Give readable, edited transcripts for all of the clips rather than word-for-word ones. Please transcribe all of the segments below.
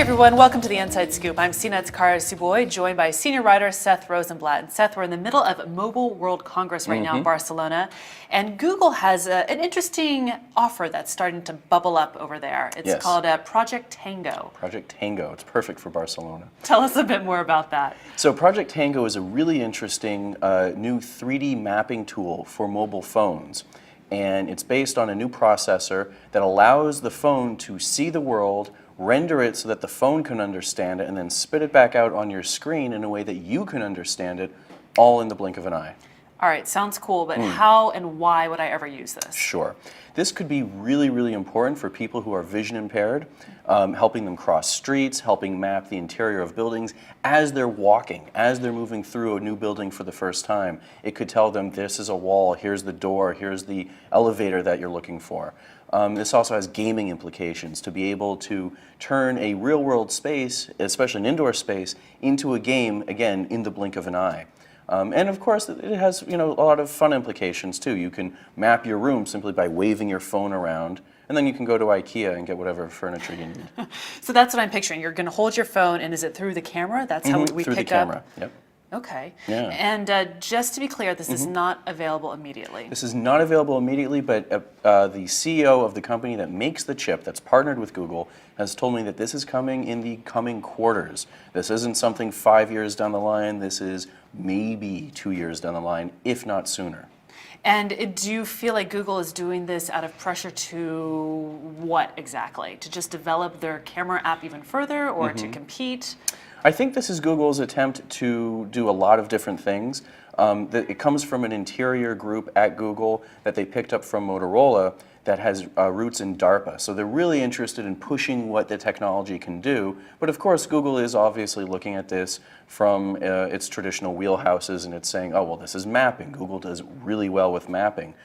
everyone, welcome to the Inside Scoop. I'm CNET's Kara Suboy, joined by senior writer Seth Rosenblatt. And Seth, we're in the middle of Mobile World Congress right now in Barcelona, and Google has an interesting offer that's starting to bubble up over there. It's called Project Tango. Project Tango, it's perfect for Barcelona. Tell us a bit more about that. So Project Tango is a really interesting new 3D mapping tool for mobile phones. And it's based on a new processor that allows the phone to see the world, render it so that the phone can understand it, and then spit it back out on your screen in a way that you can understand it, all in the blink of an eye. All right, sounds cool, but how and why would I ever use this? Sure. This could be really, really important for people who are vision impaired, helping them cross streets, helping map the interior of buildings as they're walking, as they're moving through a new building for the first time. It could tell them this is a wall, here's the door, here's the elevator that you're looking for. This also has gaming implications to be able to turn a real-world space, especially an indoor space, into a game, again, in the blink of an eye. And of course, it has a lot of fun implications too. You can map your room simply by waving your phone around, and then you can go to IKEA and get whatever furniture you need. So that's what I'm picturing. You're going to hold your phone, and is it through the camera? That's how we through pick the camera. up? Yep. Okay. Yeah. And just to be clear, this is not available immediately. This is not available immediately, but the CEO of the company that makes the chip, that's partnered with Google, has told me that this is coming in the coming quarters. This isn't something 5 years down the line. This is maybe 2 years down the line, if not sooner. And do you feel like Google is doing this out of pressure to what exactly? To just develop their camera app even further, or to compete? I think this is Google's attempt to do a lot of different things. It comes from an interior group at Google that they picked up from Motorola that has roots in DARPA. So they're really interested in pushing what the technology can do. But of course, Google is obviously looking at this from its traditional wheelhouses, and it's saying, oh, well, this is mapping. Google does really well with mapping.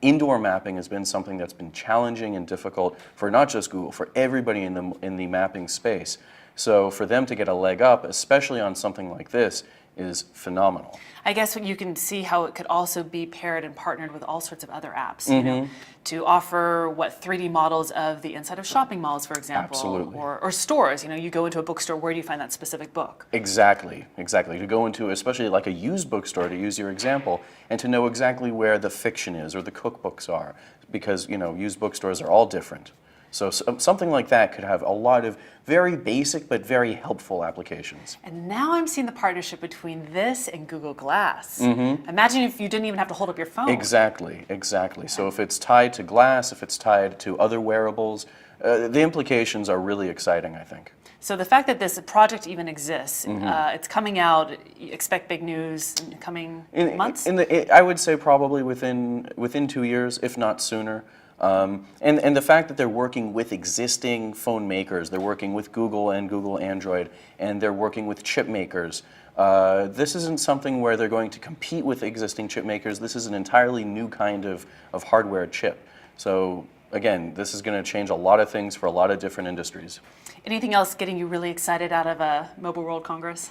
Indoor mapping has been something that's been challenging and difficult for not just Google, for everybody in the mapping space. So for them to get a leg up, especially on something like this, is phenomenal. I guess you can see how it could also be paired and partnered with all sorts of other apps, you know, to offer 3D models of the inside of shopping malls, for example. Absolutely. Or stores. You know, you go into a bookstore, where do you find that specific book? Exactly, exactly. To go into, especially like a used bookstore, to use your example, and to know exactly where the fiction is or the cookbooks are, because, used bookstores are all different. So something like that could have a lot of very basic but very helpful applications. And now I'm seeing the partnership between this and Google Glass. Imagine if you didn't even have to hold up your phone. Exactly, exactly. So if it's tied to glass, if it's tied to other wearables, the implications are really exciting, I think. So the fact that this project even exists, it's coming out, expect big news in the coming months? I would say probably within 2 years, if not sooner. And the fact that they're working with existing phone makers, they're working with Google and Google Android, and they're working with chip makers. This isn't something where they're going to compete with existing chip makers. This is an entirely new kind of hardware chip. So again, this is going to change a lot of things for a lot of different industries. Anything else getting you really excited out of Mobile World Congress?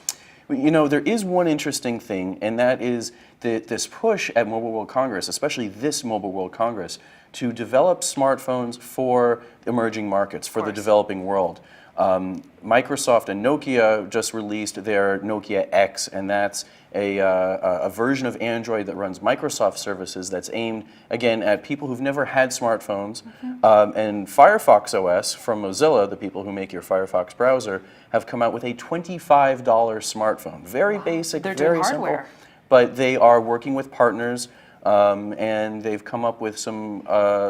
There is one interesting thing, and that is this push at Mobile World Congress, especially this Mobile World Congress, to develop smartphones for emerging markets, for the developing world. Microsoft and Nokia just released their Nokia X, and that's a version of Android that runs Microsoft services that's aimed, again, at people who've never had smartphones. And Firefox OS from Mozilla, the people who make your Firefox browser, have come out with a $25 smartphone. Very basic, very simple. But they are working with partners, and they've come up with some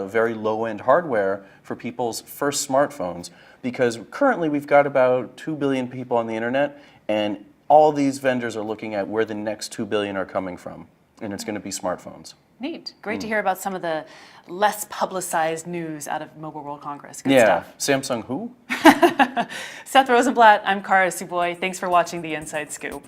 very low-end hardware for people's first smartphones, because currently we've got about 2 billion people on the internet, and all these vendors are looking at where the next 2 billion are coming from, and it's going to be smartphones. Neat. Great to hear about some of the less publicized news out of Mobile World Congress. Good stuff. Samsung who? Seth Rosenblatt, I'm Kara Suboy. Thanks for watching The Inside Scoop.